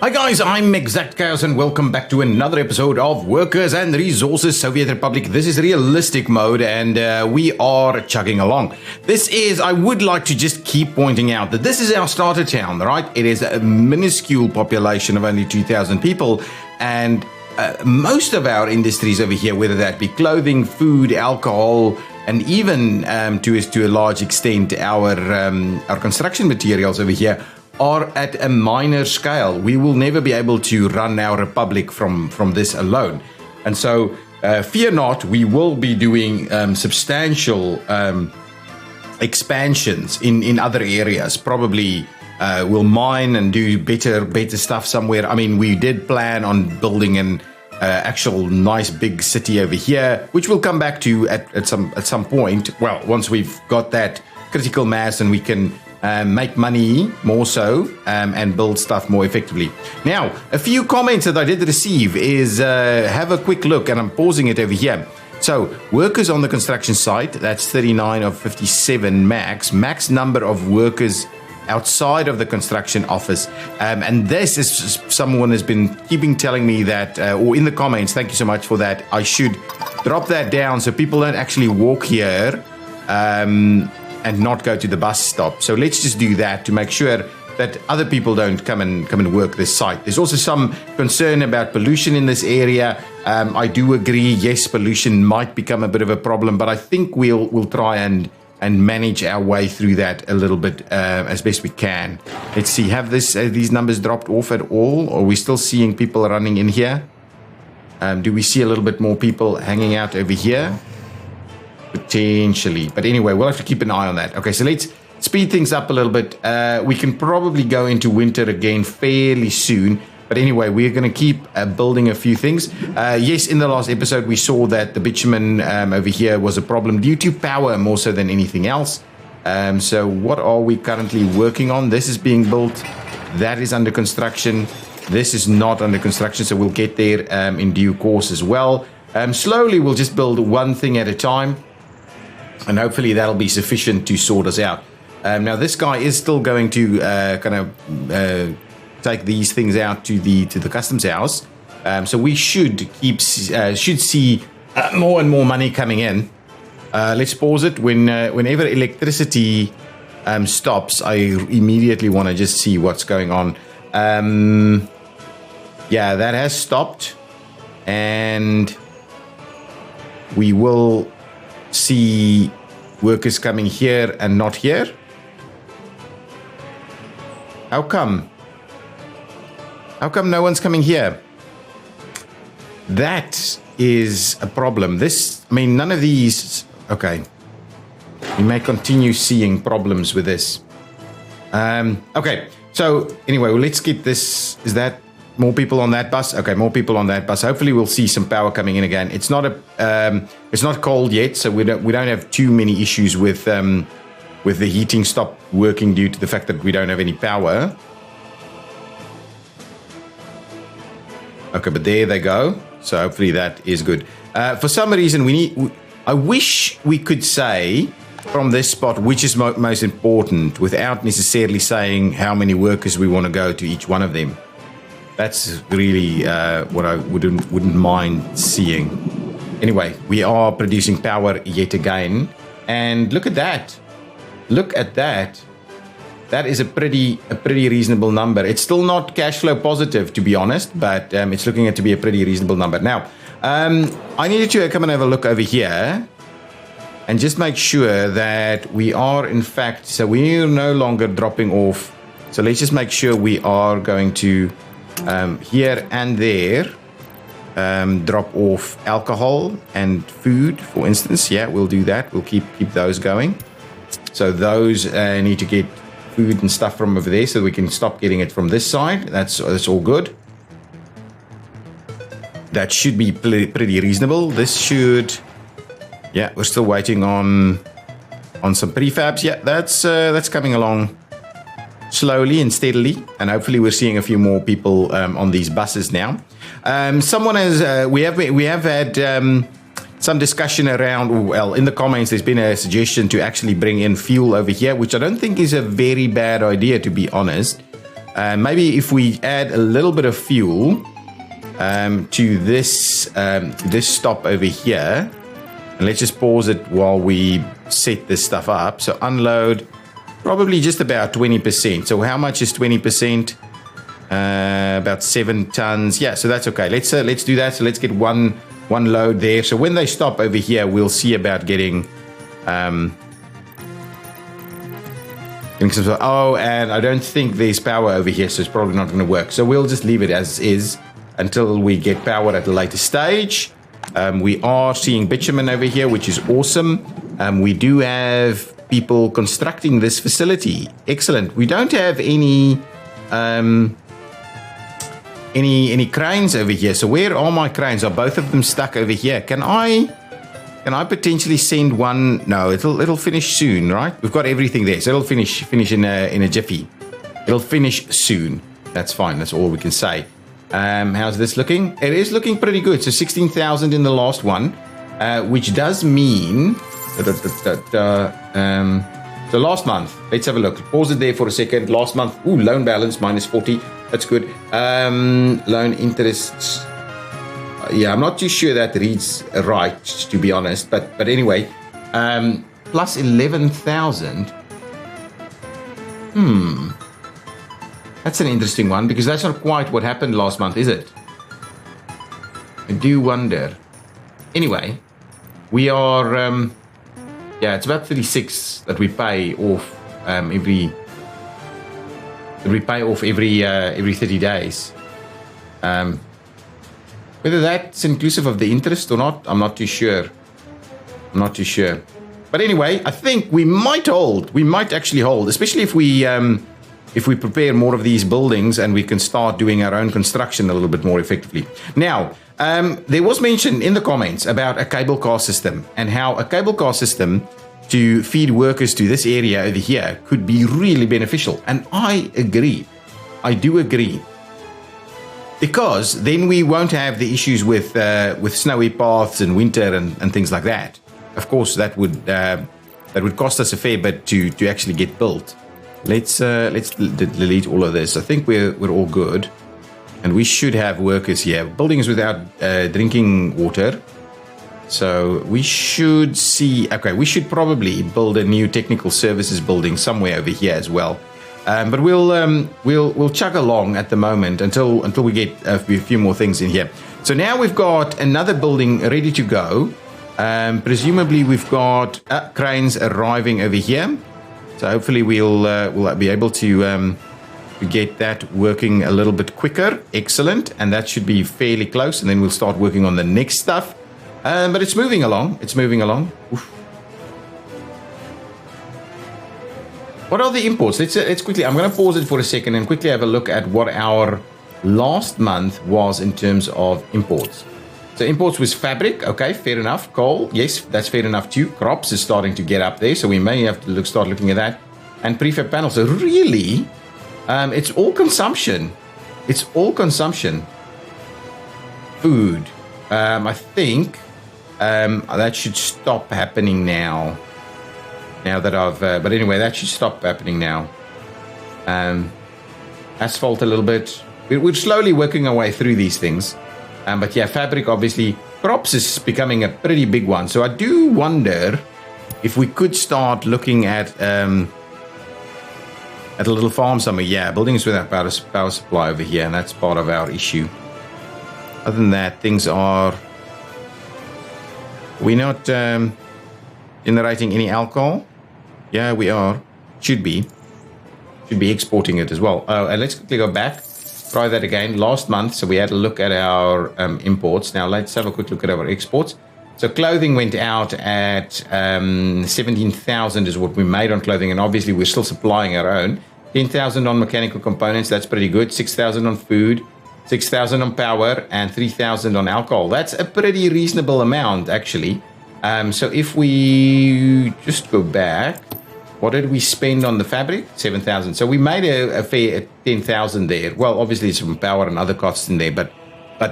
Hi guys, I'm ExactChaos and welcome back to another episode of Workers and Resources Soviet Republic. This is realistic mode and we are chugging along. I would like to just keep pointing out that this is our starter town, right? It is a minuscule population of only 2,000 people and most of our industries over here, whether that be clothing, food, alcohol, and even to a large extent our construction materials over here are at a minor scale. We will never be able to run our republic from this alone. And so fear not, we will be doing substantial expansions in other areas. Probably we'll mine and do better stuff somewhere. I mean, we did plan on building an actual nice big city over here, which we'll come back to at some point. Well, once we've got that critical mass and we can make money more so and build stuff more effectively. Now, a few comments that I did receive is have a quick look, and I'm pausing it over here. So, workers on the construction site, that's 39 of 57 max number of workers outside of the construction office. And this is someone has been telling me that, or in the comments, thank you so much for that, I should drop that down so people don't actually walk here and not go to the bus stop. So let's just do that to make sure that other people don't come and work this site. There's also some concern about pollution in this area. I do agree, yes, pollution might become a bit of a problem, but I think we'll try and manage our way through that a little bit as best we can. Let's see, have these numbers dropped off at all? Or are we still seeing people running in here? Do we see a little bit more people hanging out over here? Potentially. But anyway, we'll have to keep an eye on that. Okay, so let's speed things up a little bit. We can probably go into winter again fairly soon. But anyway, we're going to keep building a few things. Yes, in the last episode, we saw that the bitumen over here was a problem due to power more so than anything else. So what are we currently working on? This is being built. That is under construction. This is not under construction, so we'll get there in due course as well. Slowly, we'll just build one thing at a time. And hopefully that'll be sufficient to sort us out. Now this guy is still going to kind of take these things out to the customs house. So we should see more and more money coming in. Let's pause it. Whenever electricity stops, I immediately want to just see what's going on. Yeah, that has stopped, and we will see workers coming here and not here. How come? How come no one's coming here? That is a problem. None of these. Okay, we may continue seeing problems with this. Okay, so anyway, well, let's get this. Is that more people on that bus? Okay, more people on that bus. Hopefully, we'll see some power coming in again. It's not cold yet, so we don't have too many issues with the heating stop working due to the fact that we don't have any power. Okay, but there they go. So hopefully that is good. For some reason, I wish we could say from this spot which is most important without necessarily saying how many workers we want to go to each one of them. That's really what I wouldn't mind seeing. Anyway, we are producing power yet again, and look at that. Look at that. That is a pretty reasonable number. It's still not cash flow positive, to be honest, but it's looking to be a pretty reasonable number. Now, I needed to come and have a look over here and just make sure that we are, in fact, so we're no longer dropping off. So let's just make sure we are going to here and there drop off alcohol and food, for instance. Yeah, we'll do that. We'll keep those going. So those need to get food and stuff from over there so we can stop getting it from this side. That's all good. That should be pretty reasonable. This should, yeah, we're still waiting on some prefabs. Yeah, that's coming along slowly and steadily, and hopefully we're seeing a few more people on these buses now. Someone has we have had some discussion around, well, in the comments there's been a suggestion to actually bring in fuel over here, which I don't think is a very bad idea, to be honest. maybe if we add a little bit of fuel to this stop over here, and let's just pause it while we set this stuff up. So unload, probably just about 20%. So how much is 20%? About 7 tons. Yeah, so that's okay. Let's do that. So let's get one load there. So when they stop over here, we'll see about getting oh, and I don't think there's power over here, so it's probably not going to work. So we'll just leave it as is until we get power at a later stage. We are seeing bitumen over here, which is awesome. We do have people constructing this facility. Excellent. We don't have any cranes over here. So where are my cranes? Are both of them stuck over here? Can I potentially send one? No, it'll finish soon, right? We've got everything there, so it'll finish in a jiffy. It'll finish soon. That's fine. That's all we can say. How's this looking? It is looking pretty good. So 16,000 in the last one, which does mean so last month. Let's have a look. Pause it there for a second. Last month, loan balance minus 40. That's good. Loan interests. Yeah, I'm not too sure that reads right, to be honest. But anyway, plus 11,000. That's an interesting one, because that's not quite what happened last month, is it? I do wonder. Anyway, we are... yeah, it's about 36 that we pay off every 30 days. Whether that's inclusive of the interest or not, I'm not too sure. But anyway, I think we might hold. We might actually hold, especially if we prepare more of these buildings and we can start doing our own construction a little bit more effectively. Now, there was mention in the comments about a cable car system, and how a cable car system to feed workers to this area over here could be really beneficial. And I agree. I do agree. Because then we won't have the issues with snowy paths and winter and things like that. Of course, that would cost us a fair bit to actually get built. Let's delete all of this. I think we're all good, and we should have workers here. Buildings without drinking water. So we should see. Okay, we should probably build a new technical services building somewhere over here as well. But we'll chug along at the moment until we get a few more things in here. So now we've got another building ready to go. Presumably we've got cranes arriving over here. So hopefully we'll be able to get that working a little bit quicker. Excellent, and that should be fairly close. And then we'll start working on the next stuff. But it's moving along. Oof. What are the imports? Let's quickly, I'm going to pause it for a second and quickly have a look at what our last month was in terms of imports. So imports was fabric. Okay, fair enough. Coal, yes, that's fair enough too. Crops is starting to get up there, so we may have to start looking at that. And prefab panels. So really, it's all consumption. Food. I think that should stop happening now. Now that I've... but anyway, that should stop happening now. Asphalt a little bit. We're slowly working our way through these things. But yeah, fabric, obviously. Crops is becoming a pretty big one. So I do wonder if we could start looking at a little farm somewhere. Yeah, buildings without power supply over here. And that's part of our issue. Other than that, things are... We're not generating any alcohol. Yeah, we are. Should be exporting it as well. Oh, and let's quickly go back. Try that again. Last month, so we had a look at our imports. Now let's have a quick look at our exports. So clothing went out at 17,000 is what we made on clothing, and obviously we're still supplying our own. 10,000 on mechanical components. That's pretty good. 6,000 on food. 6,000 on power and 3,000 on alcohol. That's a pretty reasonable amount, actually. So if we just go back, what did we spend on the fabric? 7,000. So we made a fair 10,000 there. Well, obviously it's some power and other costs in there, but I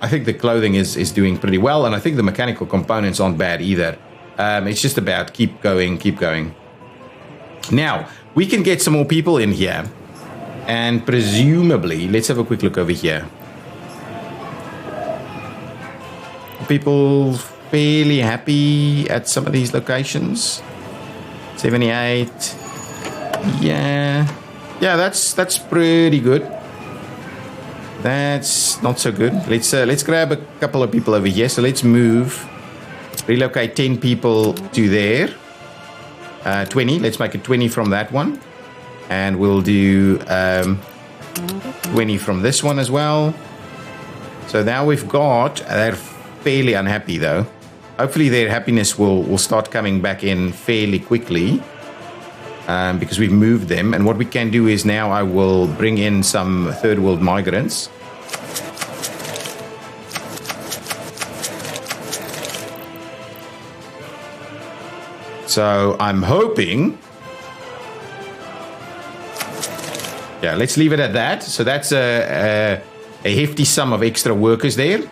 think the clothing is doing pretty well, and I think the mechanical components aren't bad either. It's just about keep going. Now we can get some more people in here. And presumably, let's have a quick look over here. People fairly happy at some of these locations. 78. Yeah, that's pretty good. That's not so good. Let's grab a couple of people over here. So let's relocate 10 people to there. 20. Let's make it 20 from that one, and we'll do 20 from this one as well. So now we've got. They're fairly unhappy though. Hopefully their happiness will start coming back in fairly quickly. Because we've moved them, and what we can do is now I will bring in some third world migrants. So I'm hoping, yeah, let's leave it at that. So that's a hefty sum of extra workers there.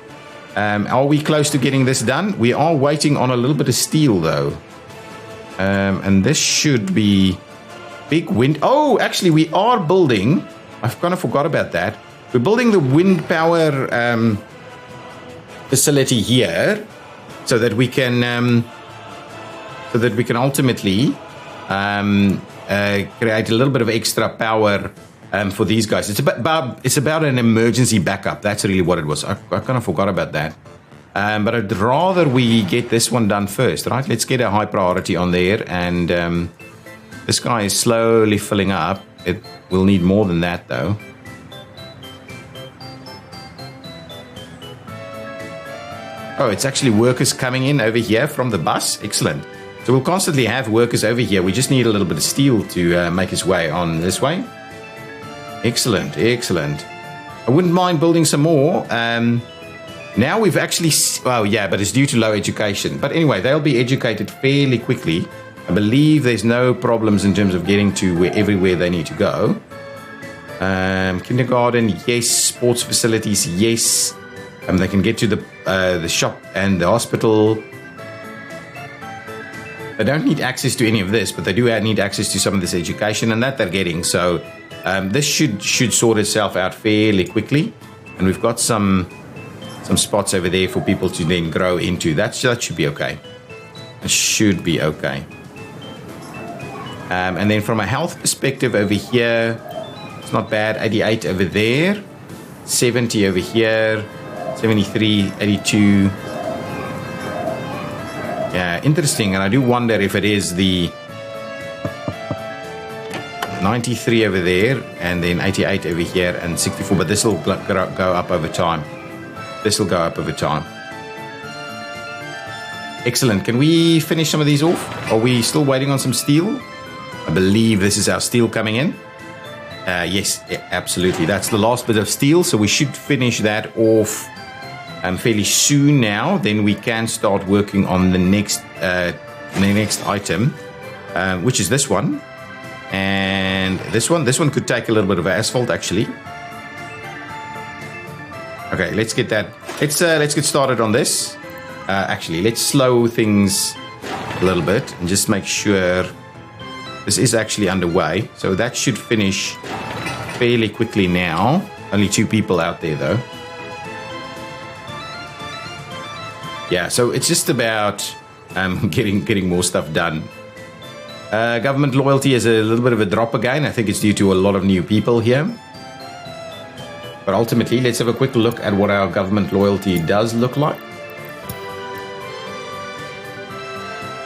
Are we close to getting this done? We are waiting on a little bit of steel though. And this should be big wind. Oh, actually, we are building. I've kind of forgot about that. We're building the wind power facility here, so that we can ultimately create a little bit of extra power for these guys. It's about an emergency backup. That's really what it was. I kind of forgot about that. But I'd rather we get this one done first, right? Let's get a high priority on there, and this guy is slowly filling up. It will need more than that, though. Oh, it's actually workers coming in over here from the bus. Excellent. So we'll constantly have workers over here. We just need a little bit of steel to make its way on this way. Excellent, excellent. I wouldn't mind building some more. Now we've actually... Well, yeah, but it's due to low education. But anyway, they'll be educated fairly quickly. I believe there's no problems in terms of getting to everywhere they need to go. Kindergarten, yes. Sports facilities, yes. They can get to the shop and the hospital. They don't need access to any of this, but they do need access to some of this education, and that they're getting. So this should sort itself out fairly quickly. And we've got some spots over there for people to then grow into. That should be okay. It should be okay. And then from a health perspective over here, it's not bad. 88 over there, 70 over here, 73, 82. Yeah, interesting. And I do wonder if it is the 93 over there, and then 88 over here, and 64. But this will go up over time. This will go up over time. Excellent. Can we finish some of these off? Are we still waiting on some steel? I believe this is our steel coming in. Yes, absolutely. That's the last bit of steel, so we should finish that off fairly soon now. Then we can start working on the next item, which is this one. And this one could take a little bit of asphalt, actually. Okay, let's get that. Let's get started on this. Actually, let's slow things a little bit and just make sure this is actually underway. So that should finish fairly quickly now. Only 2 people out there, though. Yeah, so it's just about getting more stuff done. Government loyalty is a little bit of a drop again. I think it's due to a lot of new people here. But ultimately, let's have a quick look at what our government loyalty does look like.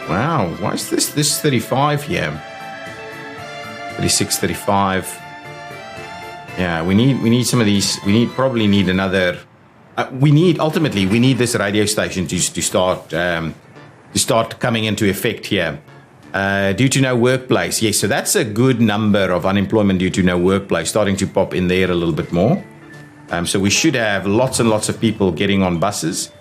Wow, why is this 35 here? 36, 35. Yeah, we need some of these. Probably need another. Ultimately we need this radio station to start coming into effect here. Due to no workplace, yes. So that's a good number of unemployment due to no workplace starting to pop in there a little bit more. So we should have lots and lots of people getting on buses.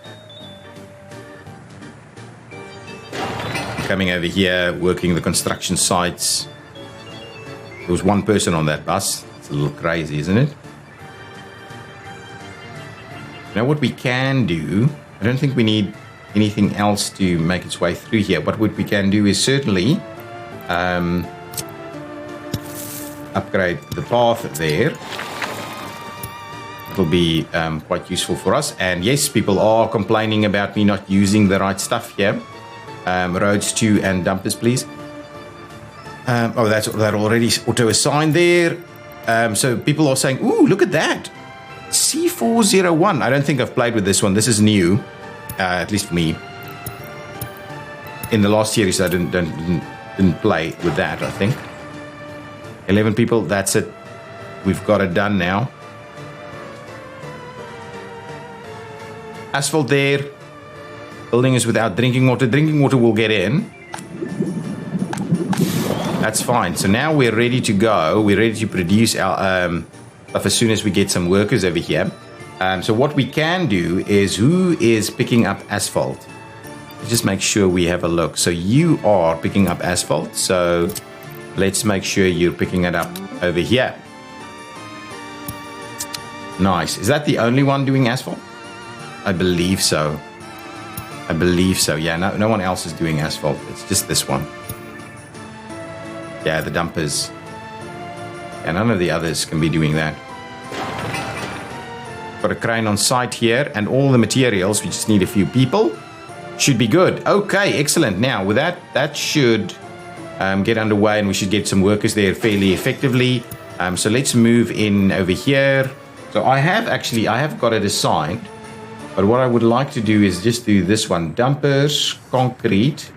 Coming over here, working the construction sites. There was 1 person on that bus. It's a little crazy, isn't it? Now what we can do, I don't think we need anything else to make its way through here. But what we can do is certainly upgrade the path there. It'll be quite useful for us. And yes, people are complaining about me not using the right stuff here. Roads 2 and dumpers, please. That already auto-assigned there. So people are saying, ooh, look at that. C401. I don't think I've played with this one. This is new, at least for me. In the last series, I didn't play with that, I think. 11 people, that's it. We've got it done now. Asphalt there. Building is without drinking water. Drinking water will get in. That's fine. So now we're ready to go. We're ready to produce our stuff as soon as we get some workers over here. So what we can do is, who is picking up asphalt? Just make sure we have a look. So you are picking up asphalt. So let's make sure you're picking it up over here. Nice. Is that the only one doing asphalt? I believe so. I believe so. Yeah, no one else is doing asphalt. It's just this one. Yeah, the dumpers. And none of the others can be doing that. Got a crane on site here and all the materials. We just need a few people. Should be good. Okay, excellent. Now, with that should get underway and we should get some workers there fairly effectively. So let's move in over here. So I have got it assigned. But what I would like to do is just do this one. Dumpers, concrete,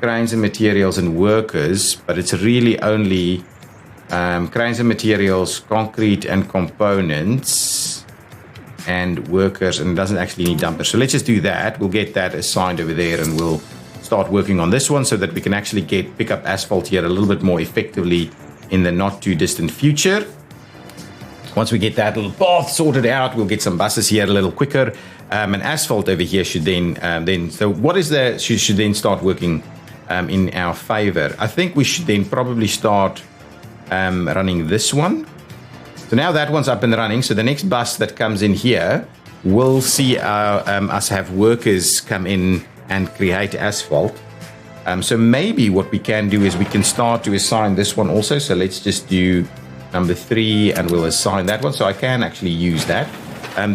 cranes and materials and workers. But it's really only cranes and materials, concrete and components, and workers, and it doesn't actually need dumpers. So let's just do that. We'll get that assigned over there and we'll start working on this one so that we can actually pick up asphalt here a little bit more effectively in the not too distant future. Once we get that little path sorted out, we'll get some buses here a little quicker. And asphalt over here should then so what is the should then start working in our favor. I think we should then probably start running this one. So now that one's up and running. So the next bus that comes in here will see us have workers come in and create asphalt. So maybe what we can do is we can start to assign this one also. So let's just do number 3 and we'll assign that one. So I can actually use that.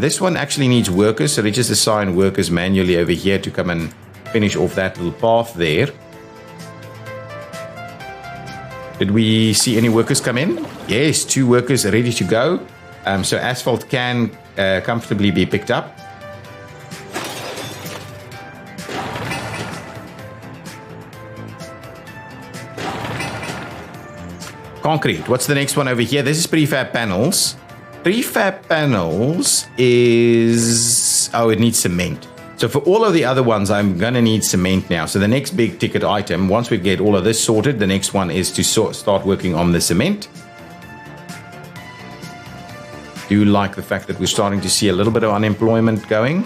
This one actually needs workers. So let's just assign workers manually over here to come and finish off that little path there. Did we see any workers come in? Yes, 2 workers are ready to go. So asphalt can comfortably be picked up. Concrete. What's the next one over here? This is prefab panels. Prefab panels is... Oh, it needs cement. So for all of the other ones, I'm going to need cement now. So the next big ticket item, once we get all of this sorted, the next one is to start working on the cement. Do like the fact that we're starting to see a little bit of unemployment going.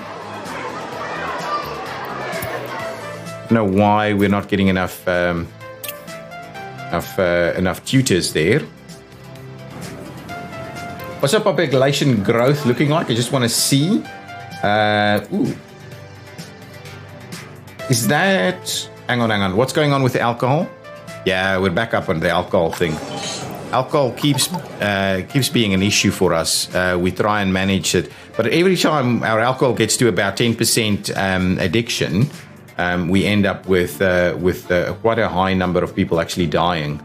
I don't know why we're not getting enough tutors there. What's our population growth looking like? I just want to see. Ooh. Is that... Hang on. What's going on with the alcohol? Yeah, we're back up on the alcohol thing. Alcohol keeps being an issue for us. We try and manage it. But every time our alcohol gets to about 10% addiction, we end up with quite a high number of people actually dying.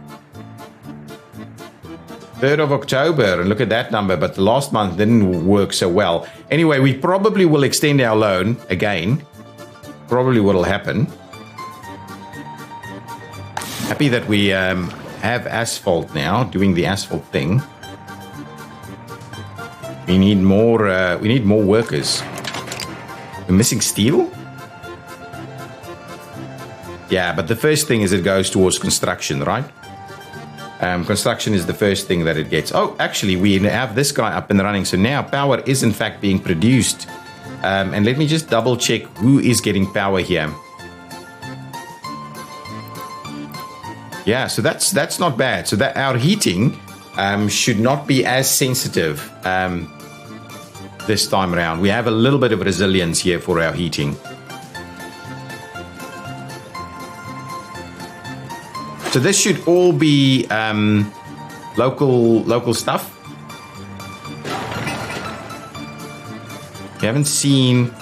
3rd of October, and look at that number, but the last month didn't work so well. Anyway, we probably will extend our loan again. Probably what will happen. Happy that we have asphalt now, doing the asphalt thing. We need more workers. We're missing steel? Yeah, but the first thing is it goes towards construction, right? Construction is the first thing that it gets. Oh, actually, we have this guy up and running. So now power is in fact being produced. And let me just double check who is getting power here. Yeah, so that's not bad. So that our heating should not be as sensitive this time around. We have a little bit of resilience here for our heating. So this should all be local stuff. We haven't seen...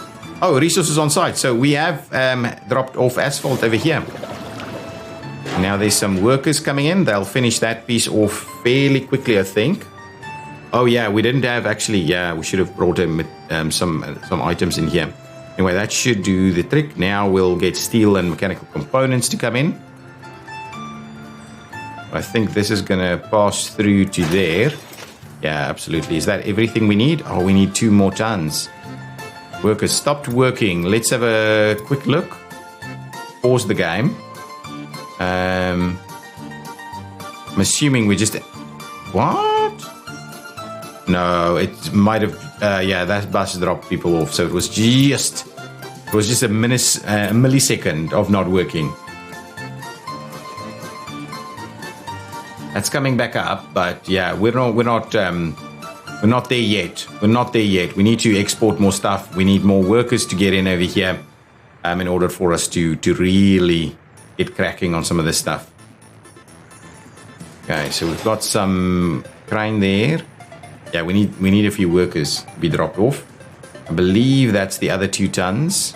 Oh, resources on site. So we have dropped off asphalt over here. Now there's some workers coming in. They'll finish that piece off fairly quickly, I think. Oh yeah, we didn't have actually... Yeah, we should have brought some items in here. Anyway, that should do the trick. Now we'll get steel and mechanical components to come in. I think this is going to pass through to there. Yeah, absolutely. Is that everything we need? Oh, we need 2 more tons. Workers stopped working. Let's have a quick look. Pause the game. I'm assuming we just... What? No, it might have... yeah, that bus dropped people off. So it was just a millisecond of not working. That's coming back up, but yeah, we're not there yet. We're not there yet. We need to export more stuff. We need more workers to get in over here, in order for us to really get cracking on some of this stuff. Okay, so we've got some crane there. Yeah, we need a few workers to be dropped off. I believe that's the other 2 tons.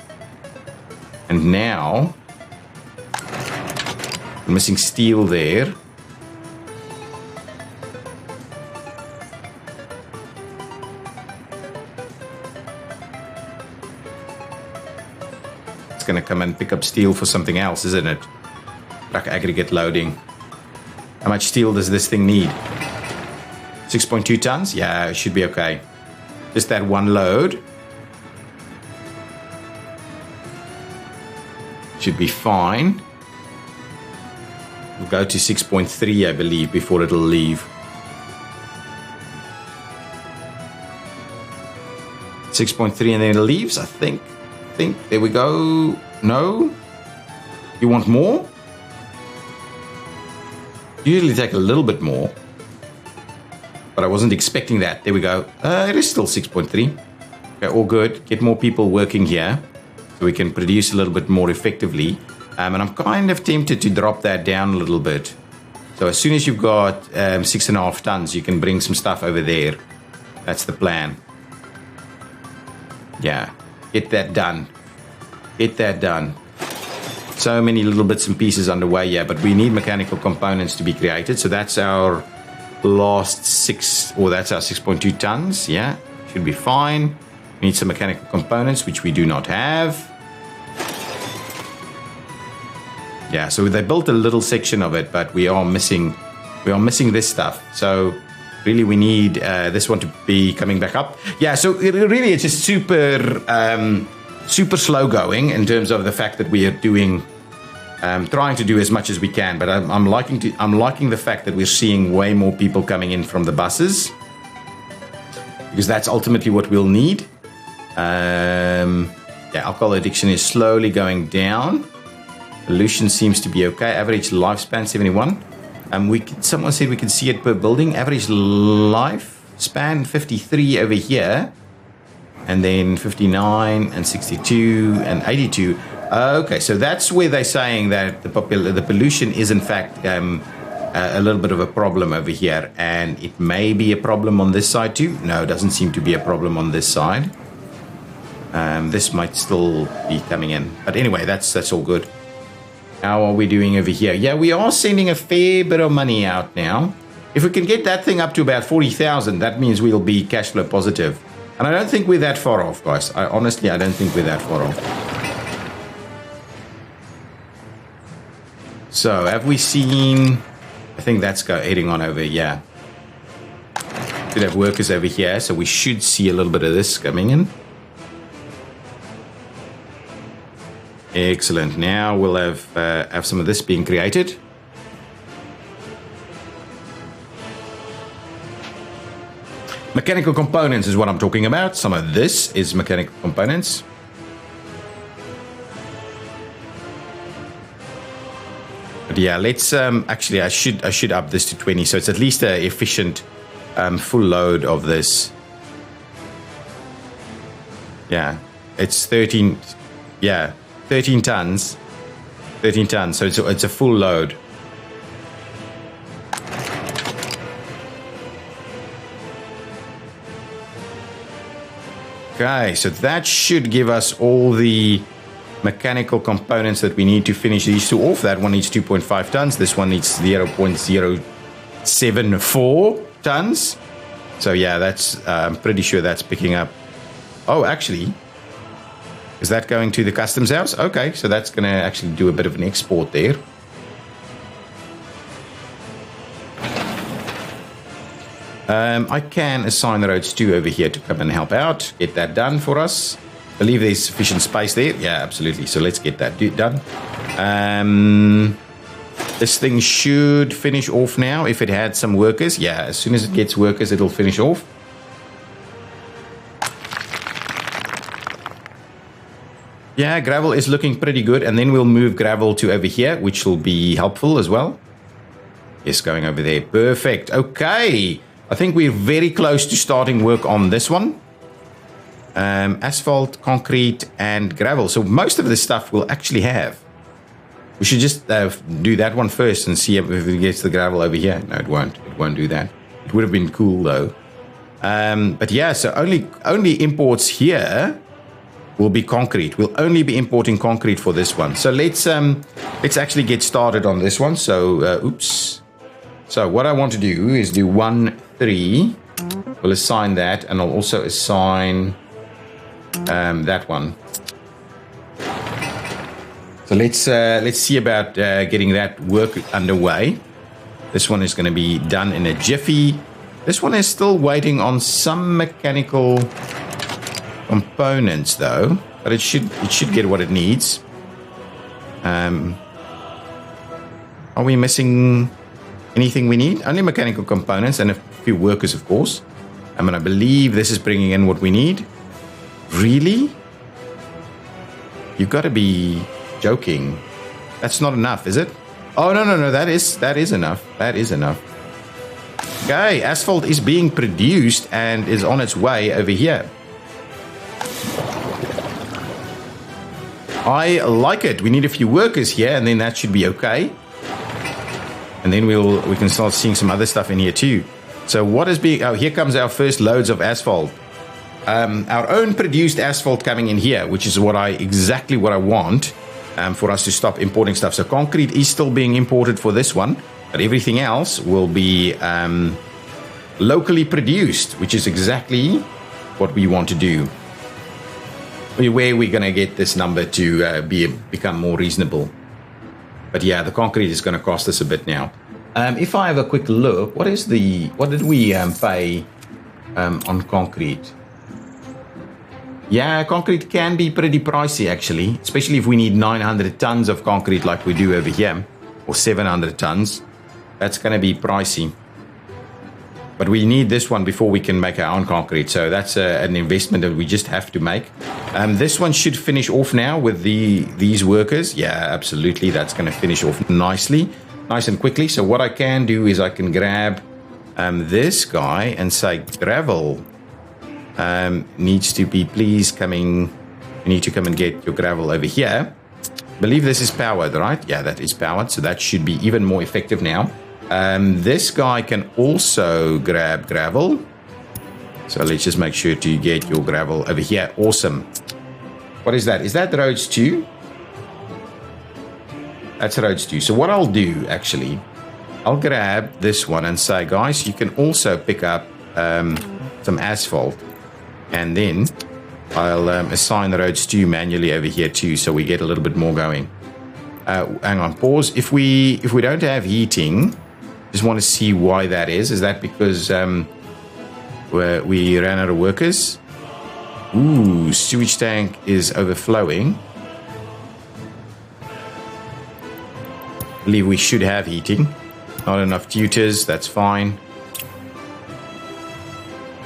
And now we're missing steel there. Going to come and pick up steel for something else, isn't it? Truck aggregate loading. How much steel does this thing need? 6.2 tons? Yeah, it should be okay. Just that one load. Should be fine. We'll go to 6.3, I believe, before it'll leave. 6.3 and then it leaves, I think. There we go. No? You want more? Usually take a little bit more. But I wasn't expecting that. There we go. It is still 6.3. Okay, all good. Get more people working here so we can produce a little bit more effectively. And I'm kind of tempted to drop that down a little bit. So as soon as you've got 6.5 tons, you can bring some stuff over there. That's the plan. Yeah. Get that done. Get that done. So many little bits and pieces underway, yeah, but we need mechanical components to be created. So that's our last 6.2 tons, yeah. Should be fine. We need some mechanical components, which we do not have. Yeah, so they built a little section of it, but we are missing this stuff. So really we need this one to be coming back up. Yeah, so really it's just super slow going in terms of the fact that we are doing, trying to do as much as we can. But I'm liking the fact that we're seeing way more people coming in from the buses, because that's ultimately what we'll need. Yeah, alcohol addiction is slowly going down. Pollution seems to be okay. Average lifespan 71. Someone said we can see it per building. Average lifespan 53 over here, and then 59 and 62 and 82. Okay, so that's where they're saying that the pollution is in fact a little bit of a problem over here, and it may be a problem on this side too. No, it doesn't seem to be a problem on this side. This might still be coming in, but anyway, that's all good. How are we doing over here? Yeah, we are sending a fair bit of money out now. If we can get that thing up to about 40,000, that means we'll be cash flow positive. And I don't think we're that far off, guys. Honestly, I don't think we're that far off. So, have we seen... I think that's heading on over, yeah. Should have workers over here, so we should see a little bit of this coming in. Excellent. Now we'll have some of this being created. Mechanical components is what I'm talking about. Some of this is mechanical components. But yeah, let's actually I should up this to 20, so it's at least an efficient full load of this. Yeah, it's 13. Yeah. 13 tons, so it's a full load. Okay, so that should give us all the mechanical components that we need to finish these two off. That one needs 2.5 tons. This one needs 0.074 tons. So yeah, that's I'm pretty sure that's picking up. Oh, actually, is that going to the customs house? Okay, so that's going to actually do a bit of an export there. I can assign the roads 2 over here to come and help out. Get that done for us. Believe there's sufficient space there. Yeah, absolutely. So let's get that done. This thing should finish off now if it had some workers. Yeah, as soon as it gets workers, it'll finish off. Yeah, gravel is looking pretty good. And then we'll move gravel to over here, which will be helpful as well. Yes, going over there. Perfect. Okay. I think we're very close to starting work on this one. Asphalt, concrete, and gravel. So most of the stuff we'll actually have. We should just do that one first and see if it gets the gravel over here. No, it won't. It won't do that. It would have been cool though. But yeah, so only imports here will be concrete. We'll only be importing concrete for this one. So let's actually get started on this one. So oops. So what I want to do is do 1, 3. We'll assign that, and I'll also assign that one. So let's see about getting that work underway. This one is going to be done in a jiffy. This one is still waiting on some mechanical components though, but it should get what it needs. Are we missing anything we need? Only mechanical components and a few workers, of course. I mean, I believe this is bringing in what we need. Really? You've got to be joking. That's not enough, is it? Oh, no. That is enough. That is enough. Okay, asphalt is being produced and is on its way over here. I like it. We need a few workers here, and then that should be okay. And then we can start seeing some other stuff in here too. So what is being... Oh, here comes our first loads of asphalt. Our own produced asphalt coming in here, which is exactly what I want for us to stop importing stuff. So concrete is still being imported for this one, but everything else will be locally produced, which is exactly what we want to do. Where we're going to get this number to become more reasonable. But yeah, the concrete is going to cost us a bit now. If I have a quick look, what did we pay on concrete? Yeah, concrete can be pretty pricey actually, especially if we need 900 tons of concrete like we do over here, or 700 tons. That's going to be pricey. But we need this one before we can make our own concrete, so that's an investment that we just have to make. This one should finish off now with these workers. Yeah, absolutely, that's going to finish off nicely, nice and quickly. So what I can do is I can grab this guy and say, gravel needs to be please coming. You need to come and get your gravel over here. I believe this is powered, right? Yeah, that is powered, so that should be even more effective now. This guy can also grab gravel. So let's just make sure to get your gravel over here. Awesome. What is that? Is that roads 2? That's roads 2. So what I'll do, actually, I'll grab this one and say, guys, you can also pick up some asphalt. And then I'll assign the roads 2 manually over here too, so we get a little bit more going. Hang on, pause. If we don't have heating... Just want to see why that is. Is that because we ran out of workers? Ooh, sewage tank is overflowing. I believe we should have heating. Not enough tutors, that's fine.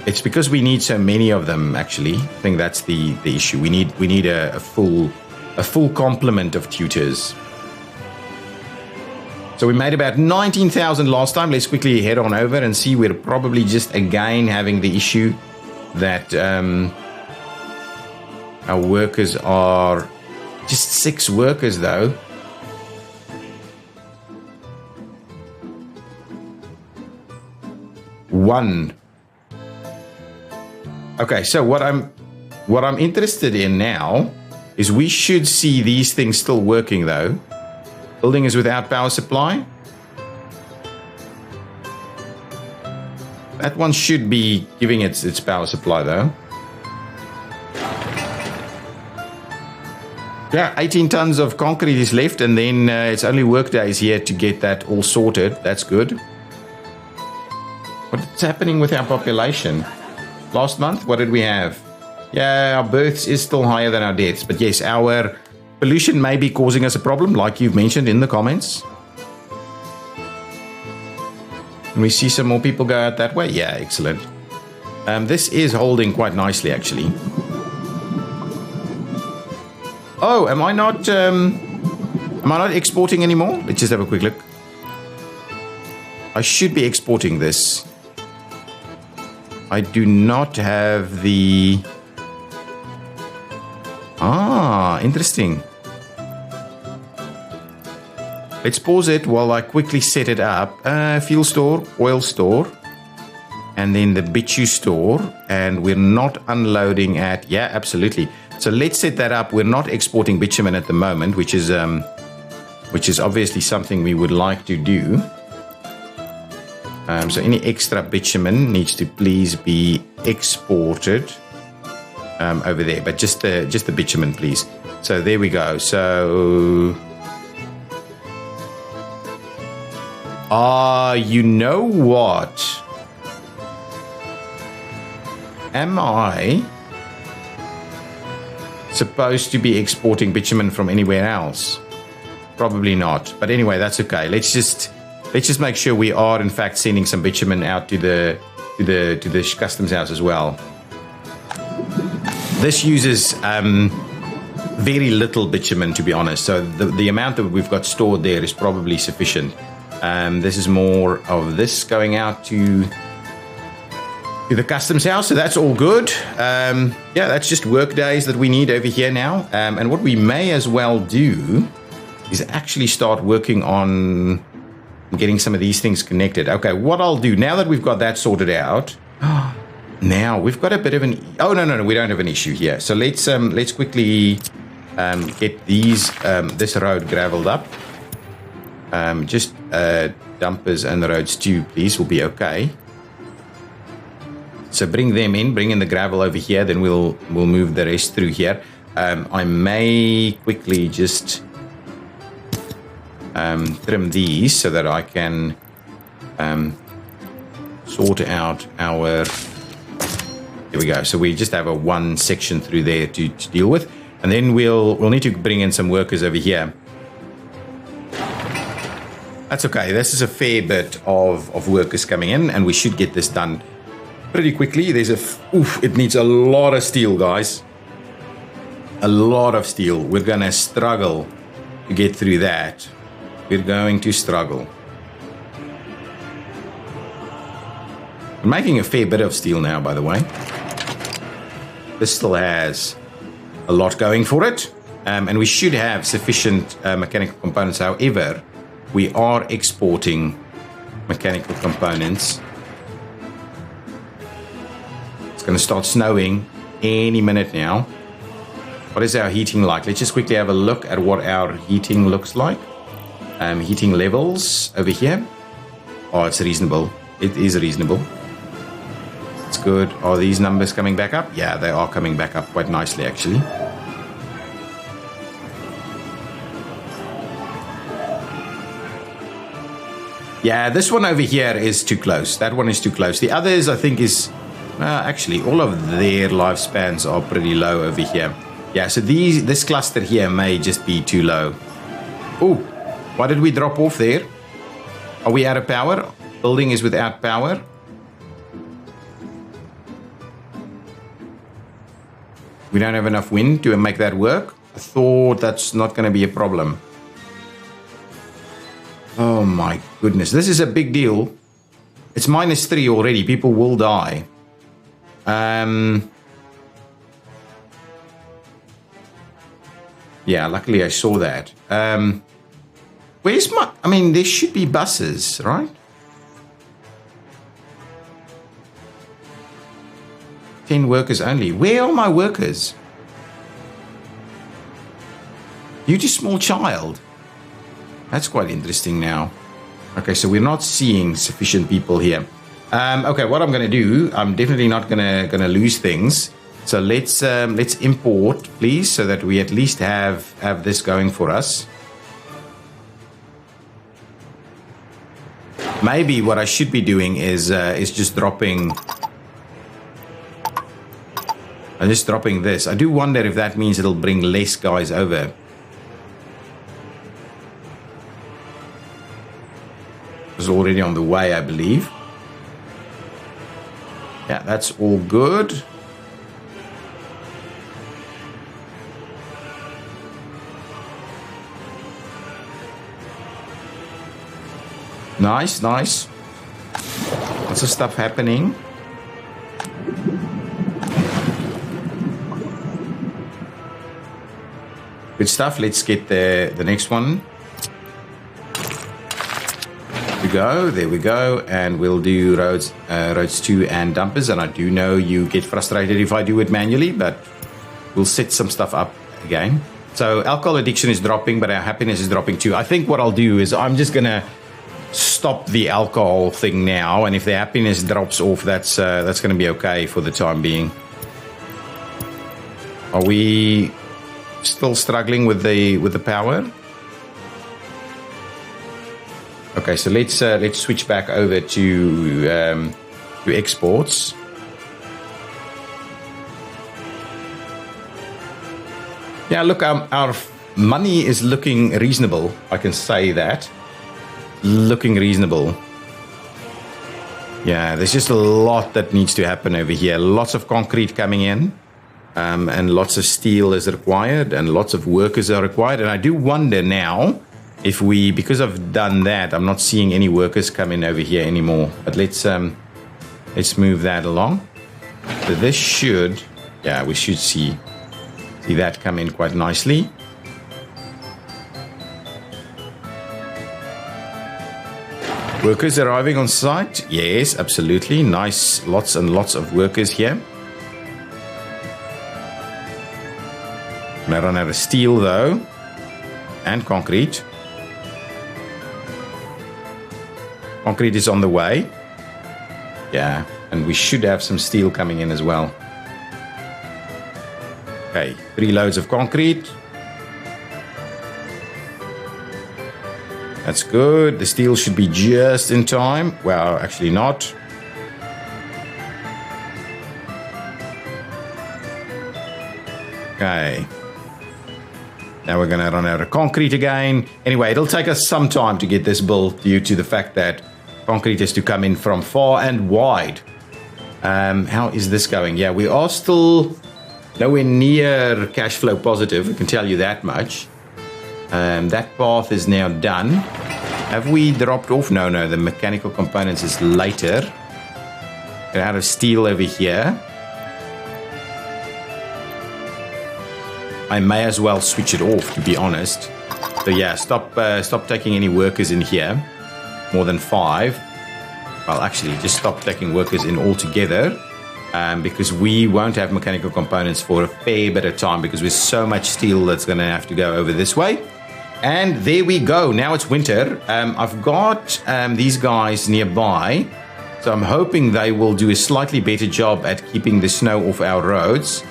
It's because we need so many of them, actually. I think that's the issue. We need a full complement of tutors. So we made about 19,000 last time. Let's quickly head on over and see. We're probably just again having the issue that our workers are just 6 workers though. One. Okay, so what What I'm interested in now is we should see these things still working though. Building is without power supply. That one should be giving its power supply though. Yeah, 18 tons of concrete is left, and then it's only work days here to get that all sorted. That's good. What's happening with our population? Last month, what did we have? Yeah, our births is still higher than our deaths. But yes, our pollution may be causing us a problem, like you've mentioned in the comments. Can we see some more people go out that way? Yeah, excellent. This is holding quite nicely, actually. Oh, am I not exporting anymore? Let's just have a quick look. I should be exporting this. I do not have the... interesting. Let's pause it while I quickly set it up. Fuel store, oil store, and then the bitu store. And we're not unloading at... Yeah, absolutely. So let's set that up. We're not exporting bitumen at the moment, which is obviously something we would like to do. So any extra bitumen needs to please be exported over there, but just the bitumen, please. So there we go. So, you know what? Am I supposed to be exporting bitumen from anywhere else? Probably not. But anyway, that's okay. Let's just make sure we are in fact sending some bitumen out to the customs house as well. This uses very little bitumen, to be honest. So the amount that we've got stored there is probably sufficient. This is more of this going out to the customs house, so that's all good. Yeah, that's just work days that we need over here now. And what we may as well do is actually start working on getting some of these things connected. Okay, what I'll do now that we've got that sorted out, now we've got a bit of an... Oh, no, we don't have an issue here. So let's quickly get this road graveled up. Just dumpers and roads too, please, will be okay. So bring them in, bring in the gravel over here, then we'll move the rest through here. I may quickly just trim these so that I can sort out our... There we go. So we just have a one section through there to deal with. And then we'll need to bring in some workers over here. That's okay. This is a fair bit of workers coming in, and we should get this done pretty quickly. It needs a lot of steel, guys. A lot of steel. We're going to struggle to get through that. We're going to struggle. I'm making a fair bit of steel now, by the way. This still has a lot going for it. And we should have sufficient mechanical components. However, we are exporting mechanical components. It's going to start snowing any minute now. What is our heating like? Let's just quickly have a look at what our heating looks like. Heating levels over here. Oh, it's reasonable. It is reasonable. It's good. Are these numbers coming back up? Yeah, they are coming back up quite nicely, actually. Yeah, this one over here is too close. That one is too close. The others, I think, is... actually, all of their lifespans are pretty low over here. Yeah, so this cluster here may just be too low. Oh, why did we drop off there? Are we out of power? Building is without power. We don't have enough wind to make that work. I thought that's not going to be a problem. Oh my goodness, this is a big deal. It's -3 already. People will die. Yeah, luckily I saw that. Where's my... I mean, there should be buses, right? 10 workers only. Where are my workers? Due to small child. That's quite interesting now. Okay, so we're not seeing sufficient people here. Okay, what I'm going to do, I'm definitely not gonna lose things. So let's import, please, so that we at least have this going for us. Maybe what I should be doing is just dropping. I'm just dropping this. I do wonder if that means it'll bring less guys over. It's already on the way, I believe. Yeah, that's all good. Nice, nice. Lots of stuff happening. Good stuff. Let's get the next one. There we go, and we'll do roads 2 and dumpers. And I do know you get frustrated if I do it manually, but we'll set some stuff up again. So alcohol addiction is dropping, but our happiness is dropping too. I think what I'll do is I'm just gonna stop the alcohol thing now, and if the happiness drops off, that's gonna be okay for the time being. Are we still struggling with the power? Okay, so let's switch back over to exports. Yeah, look, our money is looking reasonable. I can say that. Looking reasonable. Yeah, there's just a lot that needs to happen over here. Lots of concrete coming in, and lots of steel is required, and lots of workers are required. And I do wonder now, if we, because I've done that, I'm not seeing any workers come in over here anymore. But let's move that along. So this should, yeah, we should see that come in quite nicely. Workers arriving on site. Yes, absolutely. Nice, lots and lots of workers here. Gonna run out of steel though, and concrete. Concrete is on the way. Yeah, and we should have some steel coming in as well. Okay, 3 loads of concrete. That's good. The steel should be just in time. Well, actually not. Okay. Now we're going to run out of concrete again. Anyway, it'll take us some time to get this built due to the fact that concrete has to come in from far and wide. How is this going? Yeah, we are still nowhere near cash flow positive. I can tell you that much. That path is now done. Have we dropped off? No, the mechanical components is later. Get out of steel over here. I may as well switch it off, to be honest. So yeah, stop taking any workers in here. More than 5. Well, actually, just stop taking workers in altogether. Because we won't have mechanical components for a fair bit of time because there's so much steel that's going to have to go over this way. And there we go. Now it's winter. I've got these guys nearby. So I'm hoping they will do a slightly better job at keeping the snow off our roads.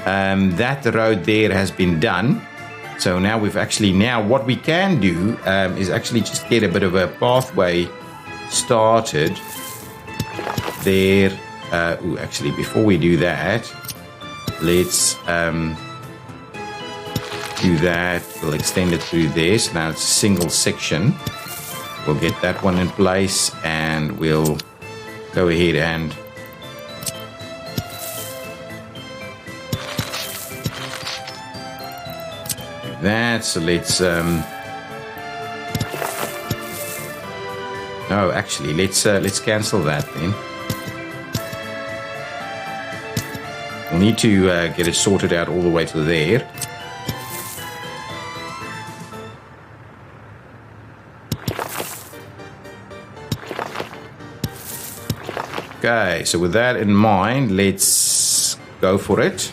That road there has been done. So now what we can do is actually just get a bit of a pathway started there. Actually, before we do that, let's do that. We'll extend it through there. So now it's a single section. We'll get that one in place and we'll go ahead and do that. So let's no, actually, let's cancel that then. We'll need to get it sorted out all the way to there. Okay, so with that in mind, let's go for it.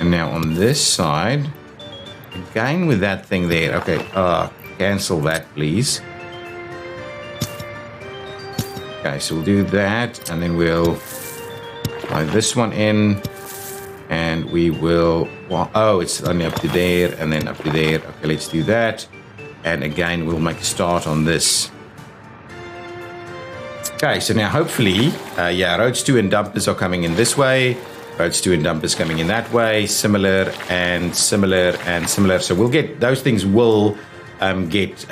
And now on this side, again with that thing there. Okay, cancel that, please. Okay, so we'll do that, and then we'll tie this one in, and we will, oh, it's only up to there, and then up to there. Okay, let's do that. And again, we'll make a start on this. Okay, so now hopefully, roads 2 and dumpers are coming in this way. Roads 2 and dumpers coming in that way. Similar and similar and similar. So we'll get, those things will get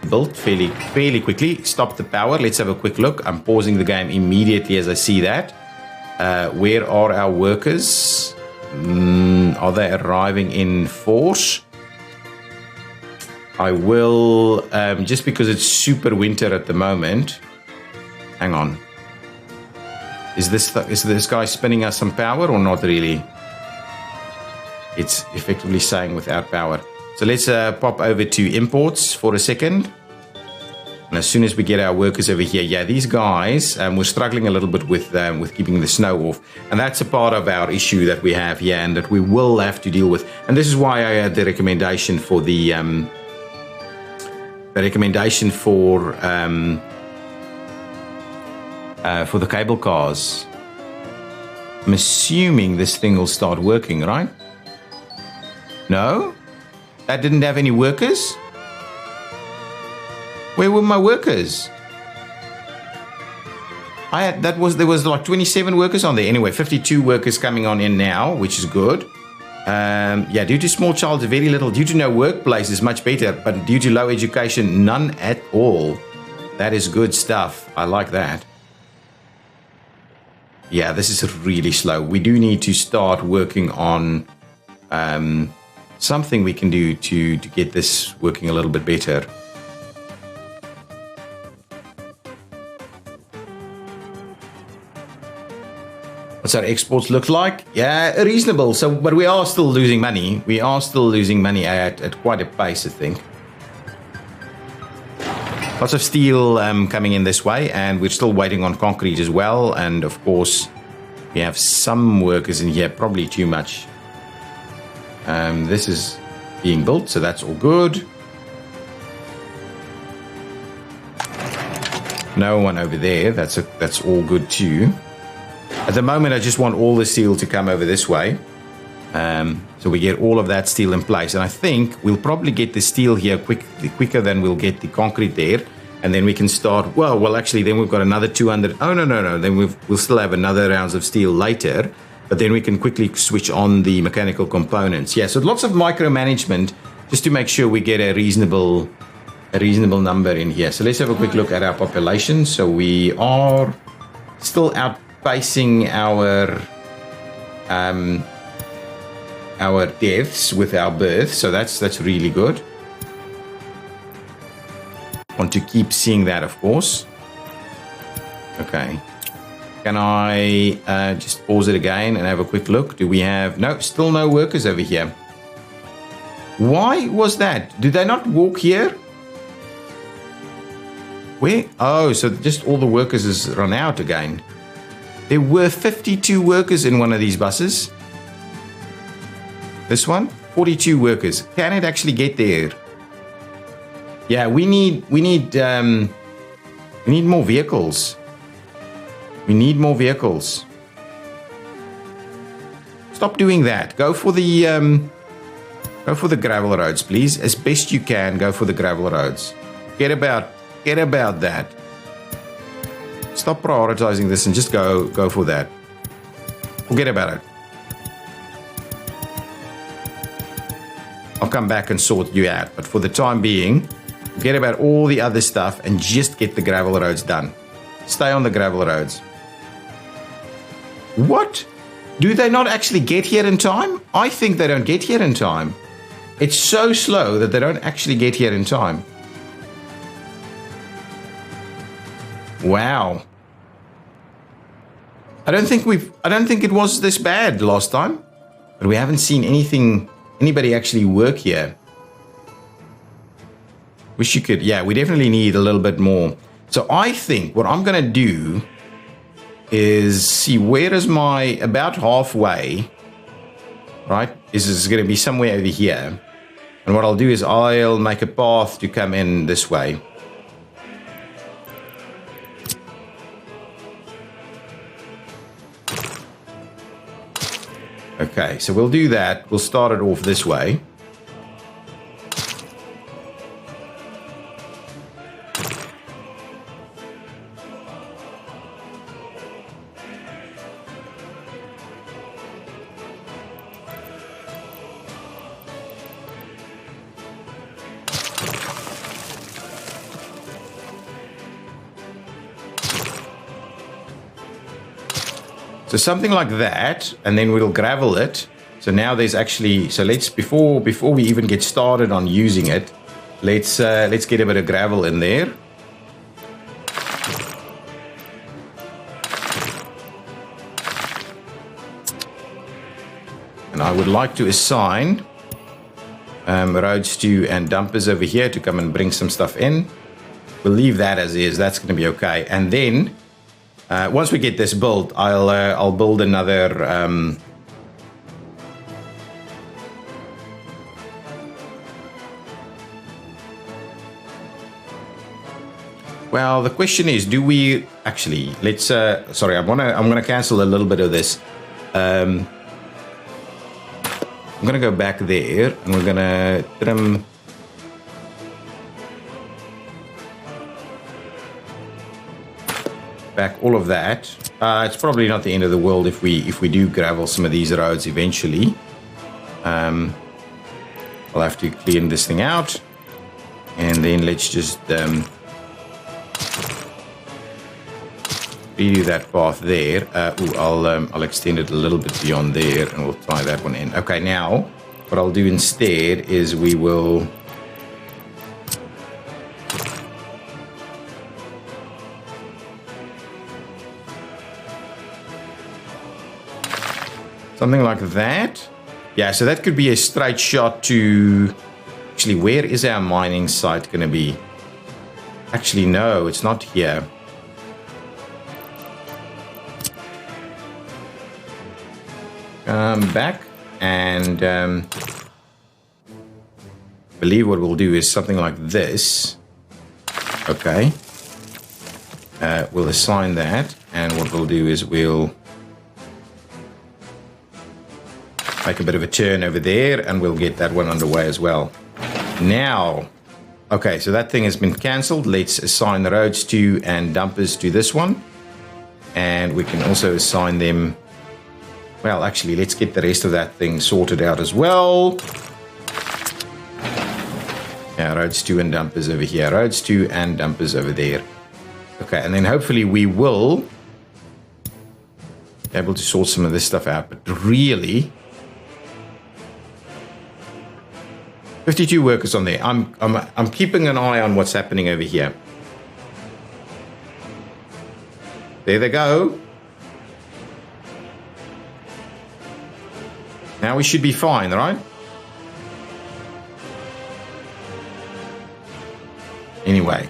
built fairly quickly. Stop the power. Let's have a quick look. I'm pausing the game immediately as I see that. Where are our workers? Are they arriving in force? I will, just because it's super winter at the moment. Hang on. Is this guy spinning us some power or not really? It's effectively saying without power. So let's pop over to imports for a second. And as soon as we get our workers over here, yeah, these guys, we're struggling a little bit with keeping the snow off. And that's a part of our issue that we have here and that we will have to deal with. And this is why I had the recommendation for the cable cars. I'm assuming this thing will start working, right? No? That didn't have any workers? Where were my workers? There was like 27 workers on there. Anyway, 52 workers coming on in now, which is good. Yeah, due to small child, very little. Due to no workplace is much better, but due to low education, none at all. That is good stuff. I like that. Yeah, this is really slow. We do need to start working on something we can do to get this working a little bit better. What's our exports look like? Yeah, reasonable. So, but we are still losing money. We are still losing money at quite a pace, I think. Lots of steel coming in this way, and we're still waiting on concrete as well. And of course, we have some workers in here, probably too much. This is being built, so that's all good. No one over there. That's all good too. At the moment, I just want all the steel to come over this way. So we get all of that steel in place. And I think we'll probably get the steel here quicker than we'll get the concrete there. And then we can start, well, actually, then we've got another 200. Oh, no. Then we'll still have another rounds of steel later. But then we can quickly switch on the mechanical components. Yeah, so lots of micromanagement just to make sure we get a reasonable number in here. So let's have a quick look at our population. So we are still outpacing our deaths with our births. So that's really good. Want to keep seeing that, of course. Okay. Can I just pause it again and have a quick look? Do we have... No, still no workers over here. Why was that? Do they not walk here? Where? Oh, so just all the workers has run out again. There were 52 workers in one of these buses. This one? 42 workers. Can it actually get there? Yeah, we need more vehicles. We need more vehicles. Stop doing that. Go for the gravel roads, please. As best you can, go for the gravel roads. Get about that. Stop prioritizing this and just go for that. Forget about it. I'll come back and sort you out, but for the time being, forget about all the other stuff and just get the gravel roads done. Stay on the gravel roads. What? Do they not actually get here in time? I think they don't get here in time. It's so slow that they don't actually get here in time. Wow. I don't think it was this bad last time, but we haven't seen anybody actually work here. Wish you could. Yeah, we definitely need a little bit more. So I think what I'm going to do is see where is my about halfway, right? Is going to be somewhere over here. And what I'll do is I'll make a path to come in this way. Okay, so we'll do that. We'll start it off this way. So something like that, and then we'll gravel it. So now there's actually, so let's, before we even get started on using it, let's get a bit of gravel in there. And I would like to assign roads to and dumpers over here to come and bring some stuff in. We'll leave that as is. That's going to be okay. And then once we get this built, I'll build another. Well, the question is, do we actually? Let's. Sorry, I'm gonna cancel a little bit of this. I'm gonna go back there, and we're gonna trim. Back all of that. It's probably not the end of the world if we do gravel some of these roads eventually. I'll have to clean this thing out, and then let's just redo that path there. I'll extend it a little bit beyond there, and we'll tie that one in. Okay, now what I'll do instead is we will. Something like that. Yeah, so that could be a straight shot to... Actually, where is our mining site going to be? Actually, no, it's not here. Back and... I believe what we'll do is something like this. Okay. We'll assign that. And what we'll do is we'll... make a bit of a turn over there, and we'll get that one underway as well. Now, okay, so that thing has been cancelled. Let's assign the roads to and dumpers to this one. And we can also assign them... Well, actually, let's get the rest of that thing sorted out as well. Yeah, roads to and dumpers over here. Roads to and dumpers over there. Okay, and then hopefully we will be able to sort some of this stuff out. But really... 52 workers on there. I'm keeping an eye on what's happening over here. There they go. Now we should be fine, right? Anyway.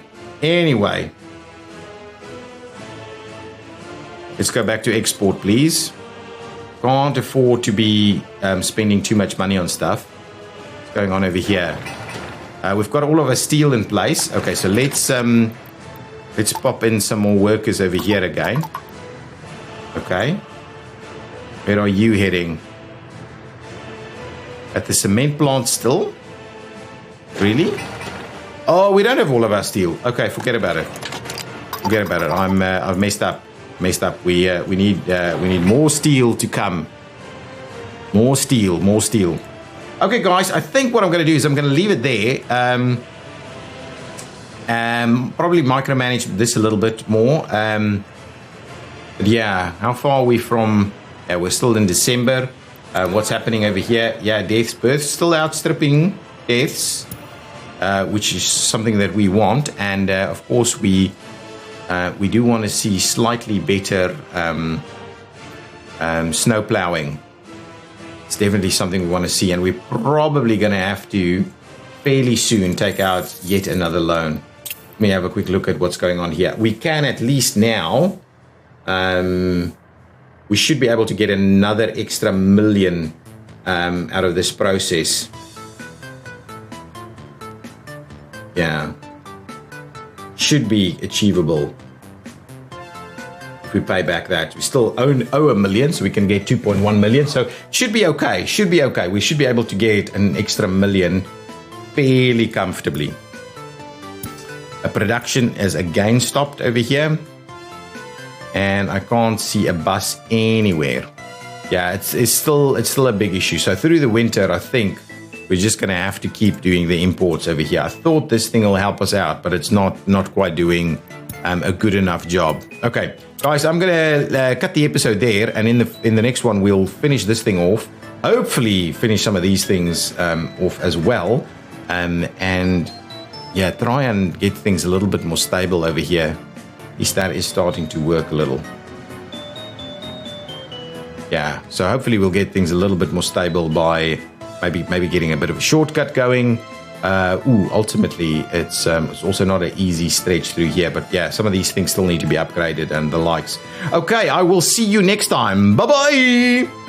Let's go back to export, please. Can't afford to be spending too much money on stuff. Going on over here. We've got all of our steel in place. Okay, so let's pop in some more workers over here again. Okay. Where are you heading? At the cement plant still? Really? Oh, we don't have all of our steel. Okay, forget about it. I've messed up. We need more steel to come. More steel. Okay, guys, I think what I'm going to do is I'm going to leave it there. Probably micromanage this a little bit more. But yeah, how far are we from... we're still in December. What's happening over here? Yeah, deaths, births, still outstripping deaths, which is something that we want. And, of course, we do want to see slightly better snow plowing. It's definitely something we want to see, and we're probably going to have to fairly soon take out yet another loan. Let me have a quick look at what's going on here. We can at least now we should be able to get another extra million out of this process. Yeah, should be achievable if we pay back that. We still owe a million, so we can get 2.1 million. So should be okay. Should be okay. We should be able to get an extra million fairly comfortably. A production is again stopped over here, and I can't see a bus anywhere. Yeah, it's still a big issue. So through the winter, I think we're just going to have to keep doing the imports over here. I thought this thing will help us out, but it's not quite doing a good enough job. Okay, guys, I'm going to cut the episode there, and in the next one, we'll finish this thing off. Hopefully finish some of these things off as well. And yeah, try and get things a little bit more stable over here. That is starting to work a little. Yeah, so hopefully we'll get things a little bit more stable by maybe getting a bit of a shortcut going. Ultimately, it's also not an easy stretch through here, but yeah, some of these things still need to be upgraded and the likes. Okay, I will see you next time. Bye-bye!